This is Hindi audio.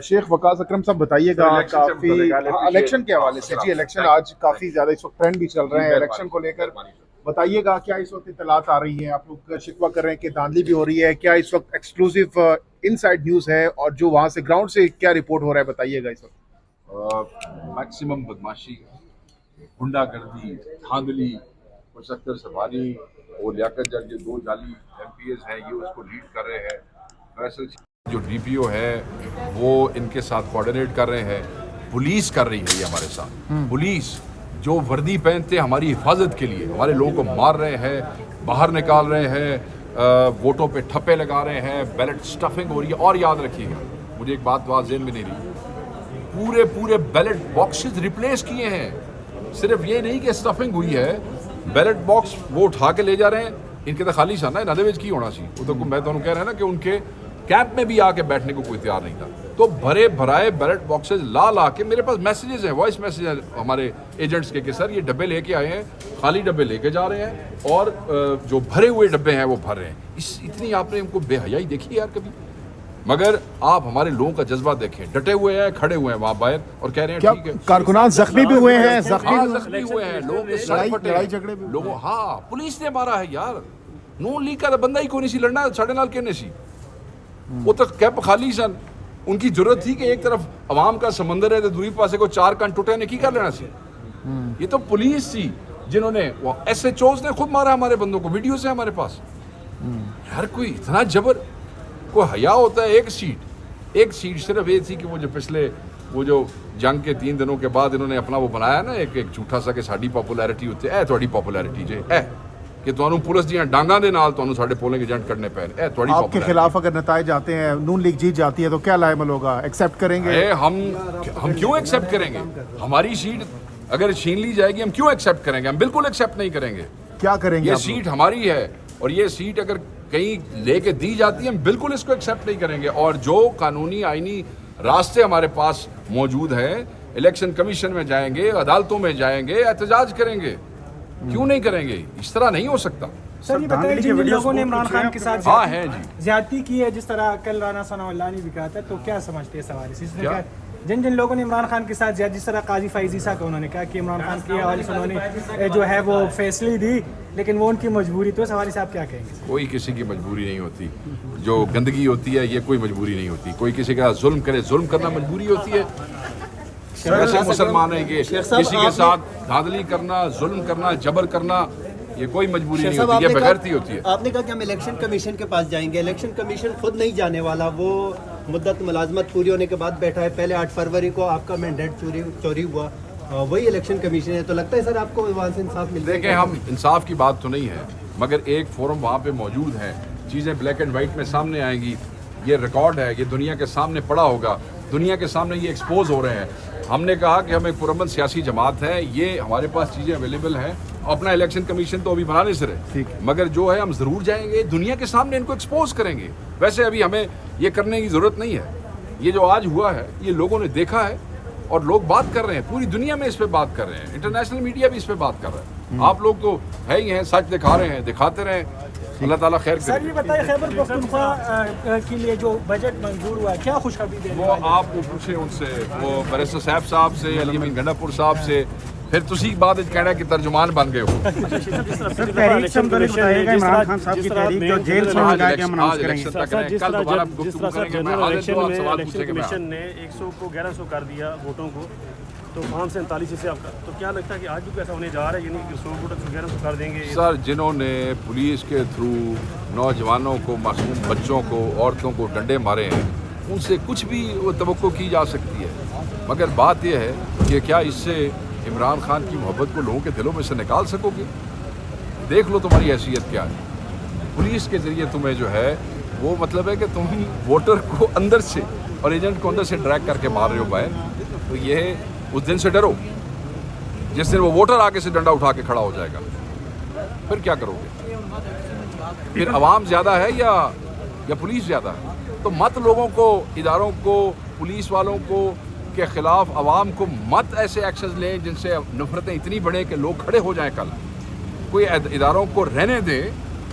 शेख वकास अकरम साहब बताइएगा काफी इलेक्शन के हवाले से। जी इलेक्शन आज काफी ज्यादा इस वक्त ट्रेंड भी चल रहे हैं इलेक्शन को लेकर, बताइएगा क्या इस वक्त इत्तलात आ रही हैं? आप लोग शिकवा कर रहे हैं कि धांधली भी हो रही है, क्या इस वक्त एक्सक्लूसिव इनसाइड न्यूज है और जो वहां से ग्राउंड से क्या रिपोर्ट हो रहा है, बताइएगा इस वक्त। मैक्सिमम बदमाशी, गुंडागर्दी, धांधली, मुशक्कर सवारी और लियाकत जग जो दो जाली MPs हैं ये उसको लीड कर रहे हैं। फैसल जो DPO है वो इनके साथ कोऑर्डिनेट कर रहे हैं। पुलिस कर रही है ये हमारे साथ। पुलिस जो वर्दी पहनते हमारी हिफाजत के लिए हमारे लोगों को मार रहे हैं, बाहर निकाल रहे हैं, वोटों पे ठप्पे लगा रहे हैं, बैलेट स्टफिंग हो रही है। और याद रखिएगा, मुझे एक बात ज़हन में नहीं रही, पूरे बैलेट बॉक्सेस रिप्लेस किए हैं। सिर्फ ये नहीं कि स्टफिंग हुई है, बैलेट बॉक्स वो उठा के ले जा रहे हैं। इनके तो खाली सा ना नदे की होना सी वो तो मैं तो कह रहा है ना कि उनके कैंप में भी आके बैठने को कोई तैयार नहीं था। तो भरे भराए बैलेट बॉक्सेस ला के मेरे पास मैसेजेस हैं, वॉइस मैसेज हैं हमारे एजेंट्स के कि सर ये डब्बे लेके आए हैं, खाली डब्बे लेके जा रहे हैं और जो भरे हुए डब्बे हैं वो भर रहे हैं। इतनी आपने इनको बेहयाई देखी यार कभी? मगर आप हमारे लोगों का जज्बा देखें, डटे हुए हैं, खड़े हुए हैं वहाँ बाहर और कह रहे हैं ठीक है। कारकुनान जख्मी भी हुए हैं, जख्मी हुए हैं, लोगों के सर फटे लड़ाई झगड़े भी लोगों। हाँ, पुलिस ने मारा है यार। नून लीग का बंदा ही कोई नहीं सी लड़ना, साढ़े नाल कहने सी वो तो कैंप खाली सन। उनकी जरूरत थी कि एक तरफ अवाम का समंदर है तो दूसरी पासे को 4 कान टूटे ने की कर लेना सी। ये तो पुलिस थी जिन्होंने, वो SHOs ने खुद मारा हमारे बंदों को, वीडियो से हमारे पास। यार कोई इतना जबर, कोई हया होता है? एक सीट सिर्फ ये थी कि वो जो पिछले वो जो जंग के 3 दिनों के बाद इन्होंने अपना वो बनाया ना एक झूठा सा कि साड़ी पॉपुलैरिटी उत्ते है, थोड़ी पॉपुलैरिटी जे है कि तुहानू पुलिस दी डांगा दे नाल तुहानू साडे पोलिंग एजेंट करने पै रहे, थोड़ी आपके खिलाफ अगर नताइज आते हैं, नून लीग जीत जाती है तो क्या लाएमल होगा? एक्सेप्ट करेंगे? हम क्यों एक्सेप्ट करेंगे? हमारी सीट अगर छीन ली जाएगी हम क्यों एक्सेप्ट करेंगे? हम बिल्कुल एक्सेप्ट नहीं करेंगे। क्या करेंगे? ये सीट हमारी है और ये सीट अगर कहीं लेके दी जाती है हम बिल्कुल इसको एक्सेप्ट नहीं करेंगे। और जो कानूनी आईनी रास्ते हमारे पास मौजूद हैं, इलेक्शन कमीशन में जाएंगे, अदालतों में जाएंगे, एहतजाज करेंगे। क्यों नहीं करेंगे? इस तरह नहीं हो सकता। सर ये बताइए, जिन लोगों ने इमरान खान के साथ ज्यादती की है, जिस तरह कल राना सनाउल्लाह ने भी कहा था, तो क्या समझते हैं सवाल से? जिन लोगों ने इमरान खान के साथ जिस तरह काजी फैज़ ईसा का उन्होंने कहा कि इमरान खान के हवाले से उन्होंने जो है वो फैसले दी लेकिन वो उनकी मजबूरी, तो सवाल से आप क्या कहेंगे? कोई किसी की मजबूरी नहीं होती। जो गंदगी होती है ये कोई मजबूरी नहीं होती। कोई किसी का जुल्म करे, जुल्म करना मजबूरी होती है। वैसे मुसलमान हैं कि किसी के साथ धांधली करना, जुल्म करना, जबर करना ये कोई मजबूरी नहीं होती, ये बेगैरती होती है। आपने कहा कि हम इलेक्शन कमीशन के पास जाएंगे, इलेक्शन कमीशन खुद नहीं जाने वाला, वो मुद्दत मुलाजमत पूरी होने के बाद बैठा है। पहले 8 फरवरी को आपका मैंडेट चोरी हुआ, वही इलेक्शन कमीशन है, तो लगता है सर आपको वहाँ से इंसाफ मिल जाएगा? देखें, हम इंसाफ की बात तो नहीं है मगर एक फोरम वहाँ पे मौजूद है, चीज़ें ब्लैक एंड वाइट में सामने आएंगी, ये रिकॉर्ड है, ये दुनिया के सामने पड़ा होगा, दुनिया के सामने ये एक्सपोज हो रहे हैं। हमने कहा कि हम एक पुरअमन सियासी जमात है, ये हमारे पास चीज़ें अवेलेबल हैं। अपना इलेक्शन कमीशन तो अभी बनाने से रहे, मगर जो है हम ज़रूर जाएंगे, दुनिया के सामने इनको एक्सपोज करेंगे। वैसे अभी हमें ये करने की ज़रूरत नहीं है। ये जो आज हुआ है ये लोगों ने देखा है और लोग बात कर रहे हैं, पूरी दुनिया में इस पे बात कर रहे हैं, इंटरनेशनल मीडिया भी इस पे बात कर रहा है। आप लोग तो है ही हैं, सच दिखा रहे हैं, दिखाते रहें, अल्लाह ताला खैर करे। सर ये बताइए, खैबर पख्तूनख्वा के लिए जो बजट मंजूर हुआ है, क्या खुशखबरी दे? वो आप पूछे उनसे, वो बैरिस्टर साहब से, अली अमीन गंडापुर साहब से, फिर तुसी बाद कहना कि तर्जुमान बन गए हो। तहरीक से मुतालिक बताइएगा, इमरान खान साहब की तहरीक जो जेल से मंगाया गया, हम अनाउंस करेंगे। कल दोबारा गुफ्तगू करेंगे। मैं हाजिर हूं, आप सवाल पूछेंगे। कमीशन ने 100 को 1100 कर दिया वोटों को, तो 547 से आपका, तो क्या लगता है कि आज भी ऐसा होने जा रहा है, यानी कि 100 वोटों को 1100 कर देंगे? सर, जिन्होंने पुलिस के थ्रू नौजवानों को, मासूम बच्चों को, औरतों को डंडे मारे हैं, उनसे कुछ भी वो तवक्को की जा सकती है, मगर बात यह है कि क्या इससे इमरान खान की मोहब्बत को लोगों के दिलों में से निकाल सकोगे? देख लो तुम्हारी हैसियत क्या है। पुलिस के ज़रिए तुम्हें जो है वो मतलब है कि तुम वोटर को अंदर से और एजेंट को अंदर से ड्रैग करके मार रहे हो बाहर। तो ये उस दिन से डरो जिस दिन वो वोटर आगे से डंडा उठा के खड़ा हो जाएगा, फिर क्या करोगे? फिर आवाम ज़्यादा है या पुलिस ज़्यादा है? तो मत लोगों को, इदारों को, पुलिस वालों को के ख़िलाफ़ आवाम को मत ऐसे एक्शन लें जिनसे नफरतें इतनी बढ़े कि लोग खड़े हो जाएं। कल कोई इदारों को रहने दें